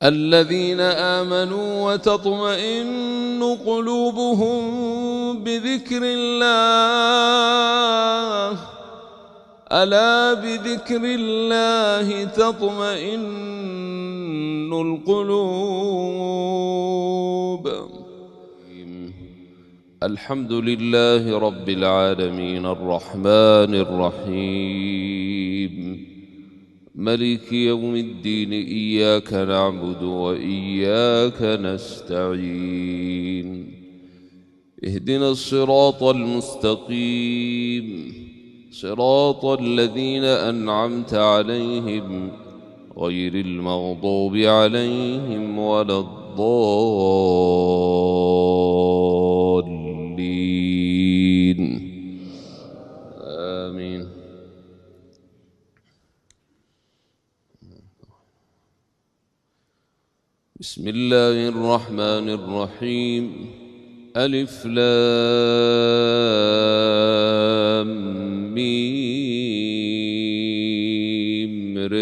الذين آمنوا وتطمئن قلوبهم بذكر الله ألا بذكر الله تطمئن القلوب. الحمد لله رب العالمين الرحمن الرحيم ملك يوم الدين إياك نعبد وإياك نستعين اهدنا الصراط المستقيم صراط الذين أنعمت عليهم غير المغضوب عليهم ولا الضالين آمين. بسم الله الرحمن الرحيم ألف لام ميم ر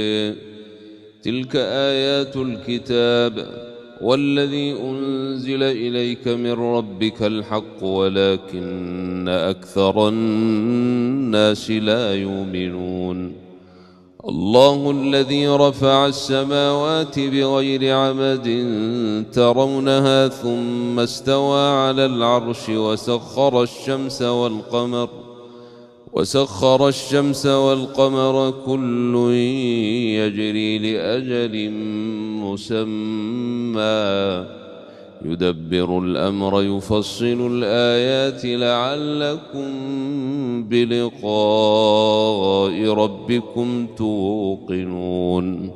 تلك آيات الكتاب والذي أنزل إليك من ربك الحق ولكن أكثر الناس لا يؤمنون. الله الذي رفع السماوات بغير عمد ترونها ثم استوى على العرش وسخر الشمس والقمر كل يجري لأجل مسمى يدبر الأمر يفصل الآيات لعلكم بلقاء ربكم توقنون.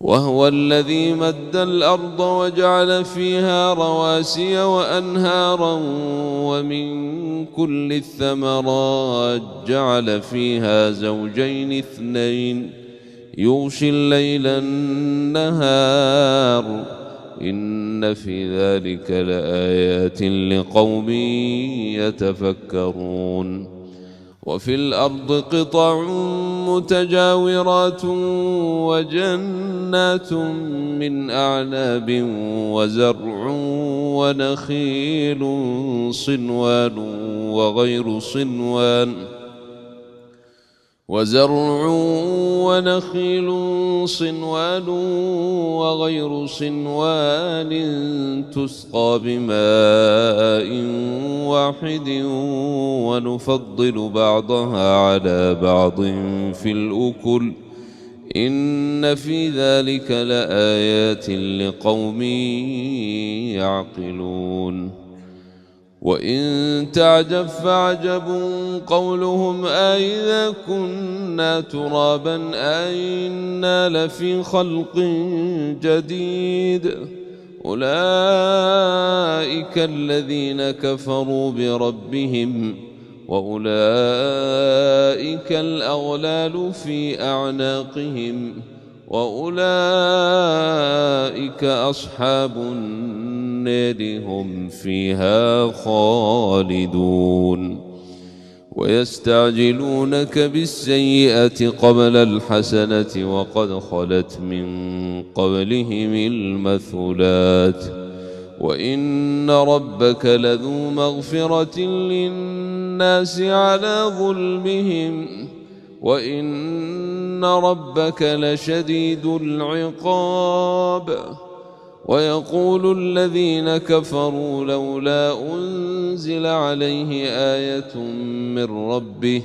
وهو الذي مد الأرض وجعل فيها رواسي وأنهارا ومن كل الثمرات جعل فيها زوجين اثنين يغشي الليل النهار إن في ذلك لآيات لقوم يتفكرون. وفي الأرض قطع متجاورات وجنات من أعناب وزرع ونخيل صنوان وغير صنوان تسقى بماء واحد ونفضل بعضها على بعض في الأكل إن في ذلك لآيات لقوم يعقلون. وإن تعجب فعجب قولهم أإذا كنا ترابا أإنا لفي خلق جديد أولئك الذين كفروا بربهم وأولئك الأغلال في أعناقهم وأولئك أصحاب النار هم فيها خالدون. ويستعجلونك بالسيئة قبل الحسنة وقد خلت من قبلهم المثلات وإن ربك لذو مغفرة للناس على ظلمهم وإن ربك لشديد العقاب. ويقول الذين كفروا لولا أنزل عليه آية من ربه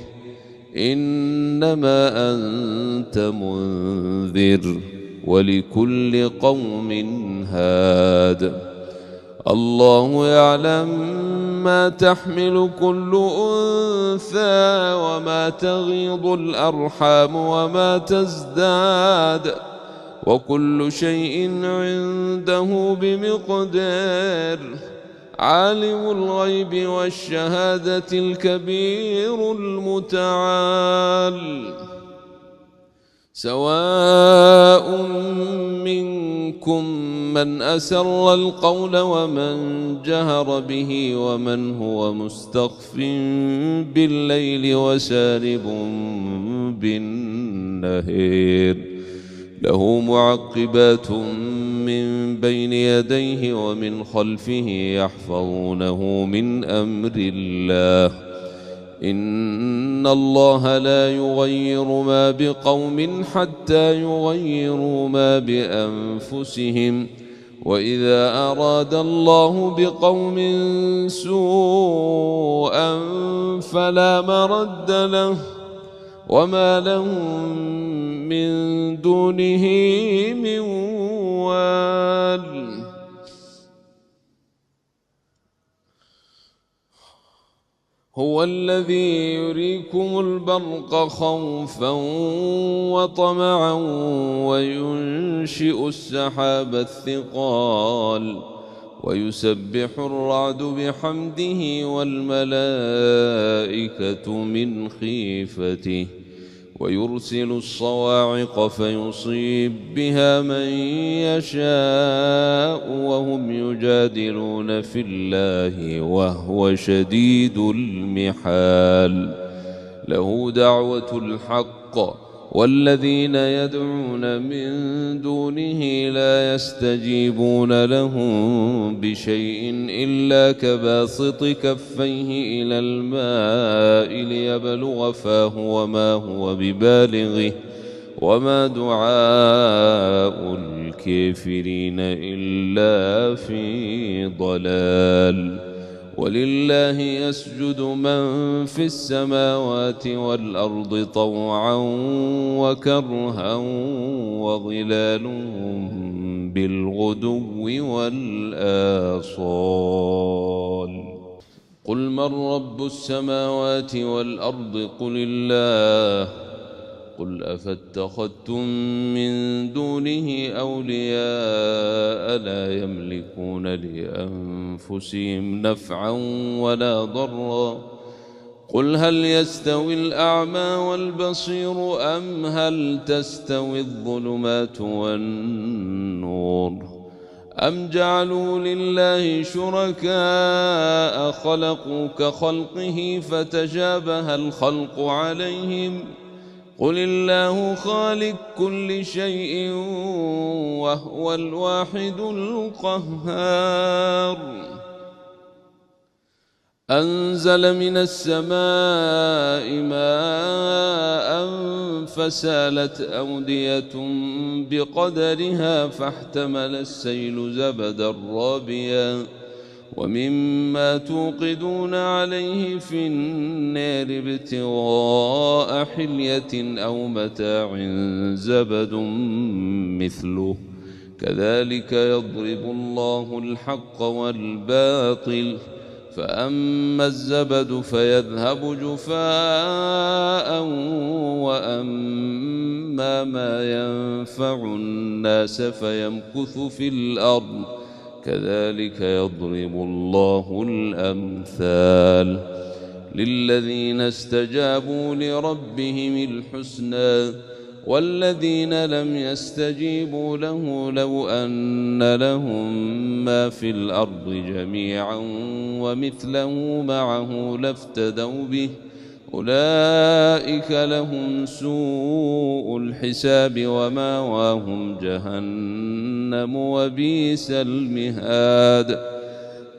إنما أنت منذر ولكل قوم هاد. الله يعلم ما تحمل كل أنثى وما تغيض الأرحام وما تزداد وكل شيء عنده بمقدار. عالم الغيب والشهادة الكبير المتعال. سواء منكم من أسر القول ومن جهر به ومن هو مستخف بالليل وسارب بالنهار له معقبات من بين يديه ومن خلفه يحفظونه من أمر الله إن الله لا يغير ما بقوم حتى يغيروا ما بأنفسهم وإذا أراد الله بقوم سوءا فلا مرد له وما لهم من دونه من وال هو الذي يريكم البرق خوفا وطمعا وينشئ السحاب الثقال ويسبح الرعد بحمده والملائكة من خيفته ويرسل الصواعق فيصيب بها من يشاء وهم يجادلون في الله وهو شديد المحال له دعوة الحق والذين يدعون من دونه لا يستجيبون لهم بشيء إلا كباسط كفيه إلى الماء ليبلغ فاه وما هو ببالغه وما دعاء الكافرين إلا في ضلال ولله يسجد من في السماوات والأرض طوعا وكرها وظلالهم بالغدو والآصال قل من رب السماوات والأرض قل الله قل أفاتخذتم من دونه أولياء لا يملكون لأنفسهم نفعا ولا ضرا قل هل يستوي الأعمى والبصير أم هل تستوي الظلمات والنور أم جعلوا لله شركاء خلقوا كخلقه فتشابه الخلق عليهم قل الله خالق كل شيء وهو الواحد القهار أنزل من السماء ماء فسالت أودية بقدرها فاحتمل السيل زبدا رابيا ومما توقدون عليه في النار ابتغاء حلية أو متاع زبد مثله كذلك يضرب الله الحق والباطل فأما الزبد فيذهب جفاء وأما ما ينفع الناس فيمكث في الأرض كذلك يضرب الله الأمثال للذين استجابوا لربهم الحسنى والذين لم يستجيبوا له لو أن لهم ما في الأرض جميعا ومثله معه لافتدوا به أولئك لهم سوء الحساب ومأواهم جهنم وبئس المهاد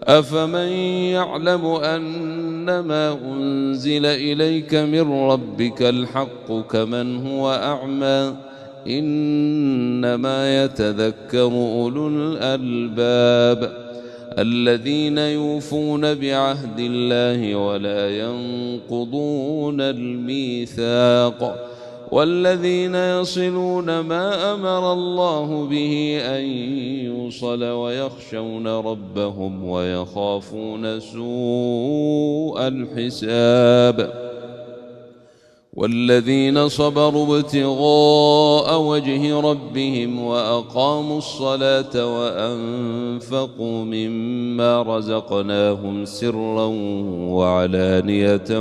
أفمن يعلم أنما أنزل إليك من ربك الحق كمن هو أعمى إنما يتذكر أولو الألباب الذين يوفون بعهد الله ولا ينقضون الميثاق والذين يصلون ما أمر الله به أن يوصل ويخشون ربهم ويخافون سوء الحساب والذين صبروا ابتغاء وجه ربهم وأقاموا الصلاة وأنفقوا مما رزقناهم سرا وعلانية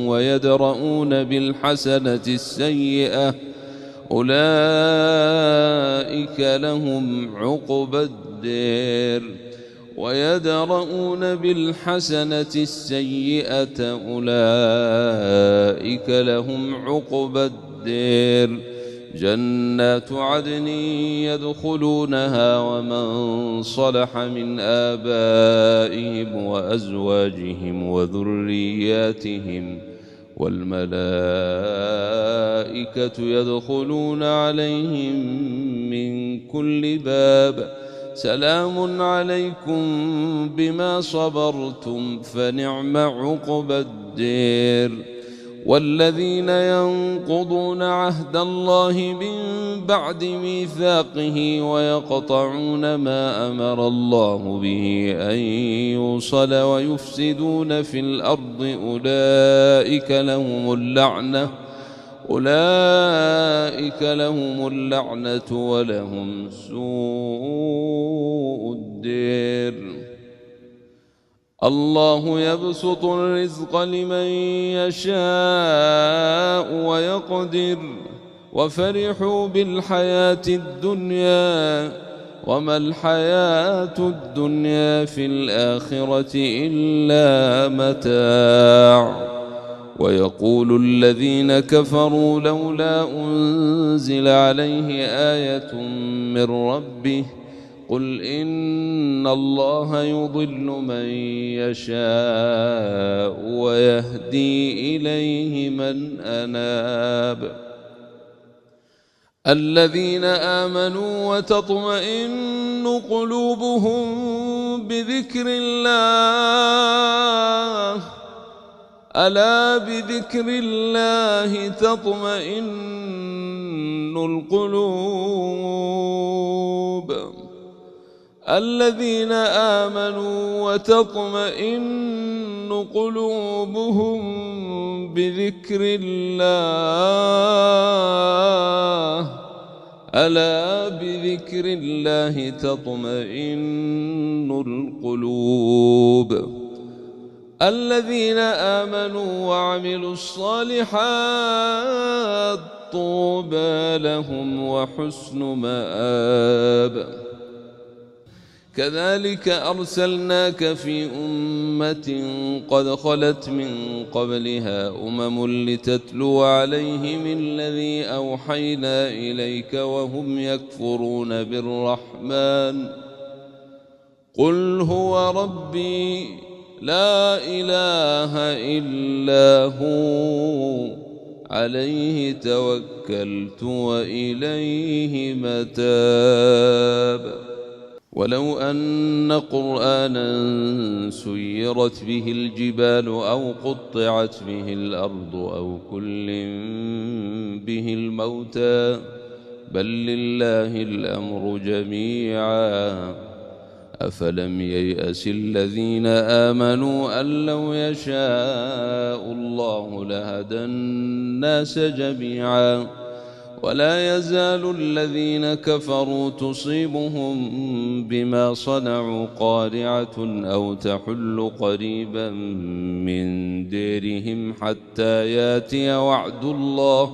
ويدرؤون بالحسنة السيئة أولئك لهم عقبى الدار ويدرؤون بالحسنة السيئة أولئك لهم عقبى الدار جنات عدن يدخلونها ومن صلح من آبائهم وأزواجهم وذرياتهم والملائكة يدخلون عليهم من كل باب سلام عليكم بما صبرتم فنعم عقبى الدير. والذين ينقضون عهد الله من بعد ميثاقه ويقطعون ما أمر الله به أن يوصل ويفسدون في الأرض أولئك لهم اللعنة ولهم سوء الدير. الله يبسط الرزق لمن يشاء ويقدر وفرحوا بالحياة الدنيا وما الحياة الدنيا في الآخرة إلا متاع. ويقول الذين كفروا لولا أنزل عليه آية من ربه قل إن الله يضل من يشاء ويهدي إليه من أناب. الذين آمنوا وتطمئن قلوبهم بذكر الله ألا بذكر الله تطمئن القلوب. الذين آمنوا وتطمئن قلوبهم بذكر الله ألا بذكر الله تطمئن القلوب. الذين آمنوا وعملوا الصالحات طوبى لهم وحسن مآب. كذلك أرسلناك في أمة قد خلت من قبلها لتتلو عليهم الذي أوحينا إليك وهم يكفرون بالرحمن قل هو ربي لا إله إلا هو عليه توكلت وإليه متاب. ولو أن قرآنا سيرت به الجبال أو قطعت به الأرض أو كلم به الموتى بل لله الأمر جميعا أفلم ييأس الذين آمنوا أن لو يشاء الله لهدى الناس جميعا ولا يزال الذين كفروا تصيبهم بما صنعوا قارعة أو تحل قريبا من ديرهم حتى ياتي وعد الله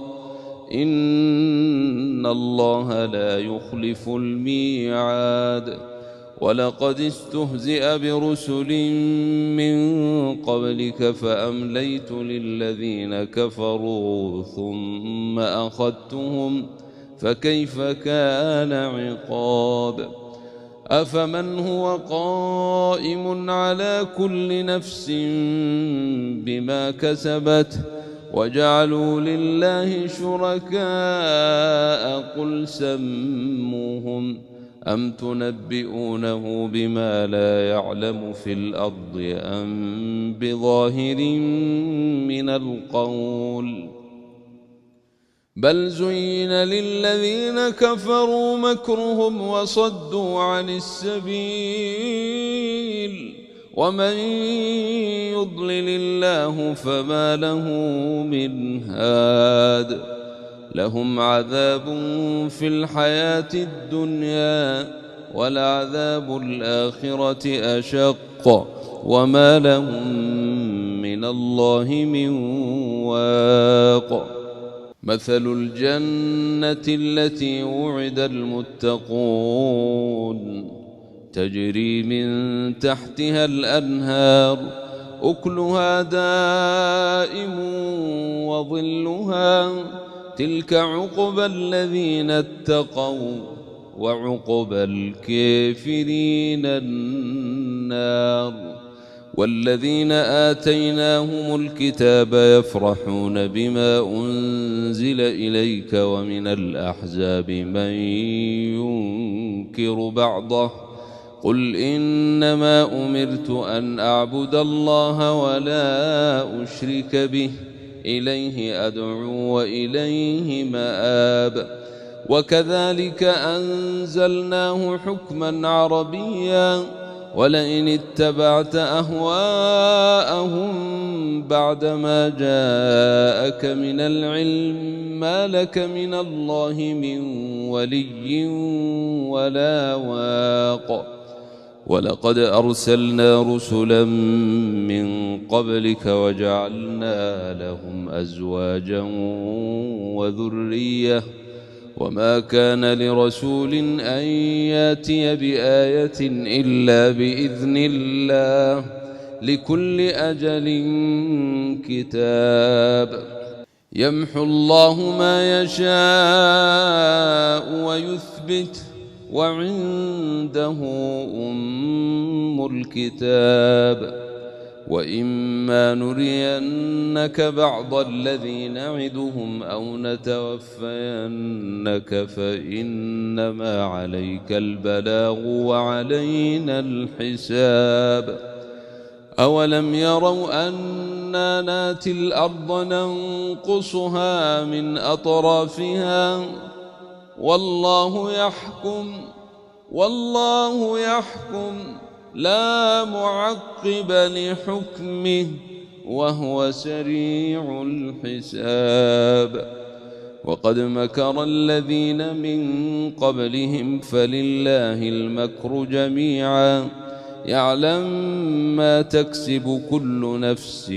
إن الله لا يخلف الميعاد. ولقد استهزئ برسل من قبلك فأمليت للذين كفروا ثم أخذتهم فكيف كان عقاب. أفمن هو قائم على كل نفس بما كسبت وجعلوا لله شركاء قل سموهم أم تنبئونه بما لا يعلم في الأرض أم بظاهر من القول بل زين للذين كفروا مكرهم وصدوا عن السبيل ومن يضلل الله فما له من هاد. لهم عذاب في الحياة الدنيا ولعذاب الآخرة أشق وما لهم من الله من واق. مثل الجنة التي وعد المتقون تجري من تحتها الأنهار أكلها دائم وظلها تلك عقبى الذين اتقوا وعقبى الكافرين النار. والذين آتيناهم الكتاب يفرحون بما أنزل إليك ومن الأحزاب من ينكر بعضه قل إنما أمرت أن أعبد الله ولا أشرك به إليه أدعو وإليه مآب. وكذلك أنزلناه حكما عربيا ولئن اتبعت أهواءهم بعدما جاءك من العلم ما لك من الله من ولي ولا واق. ولقد أرسلنا رسلا من قبلك وجعلنا لهم أزواجا وذرية وما كان لرسول أن ياتي بآية إلا بإذن الله لكل أجل كتاب. يمحو الله ما يشاء ويثبت وعنده أم الكتاب. وإما نرينك بعض الذي نعدهم أو نتوفينك فإنما عليك البلاغ وعلينا الحساب. أولم يروا أنا ناتي الأرض ننقصها من أطرافها والله يحكم لا معقب لحكمه وهو سريع الحساب. وقد مكر الذين من قبلهم فلله المكر جميعا يعلم ما تكسب كل نفس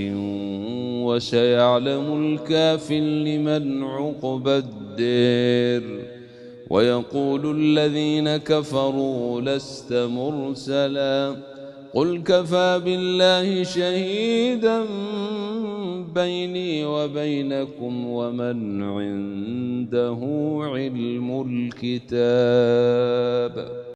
وسيعلم الكافر لمن عقبى الدار. ويقول الذين كفروا لست مرسلا قل كفى بالله شهيدا بيني وبينكم ومن عنده علم الكتاب.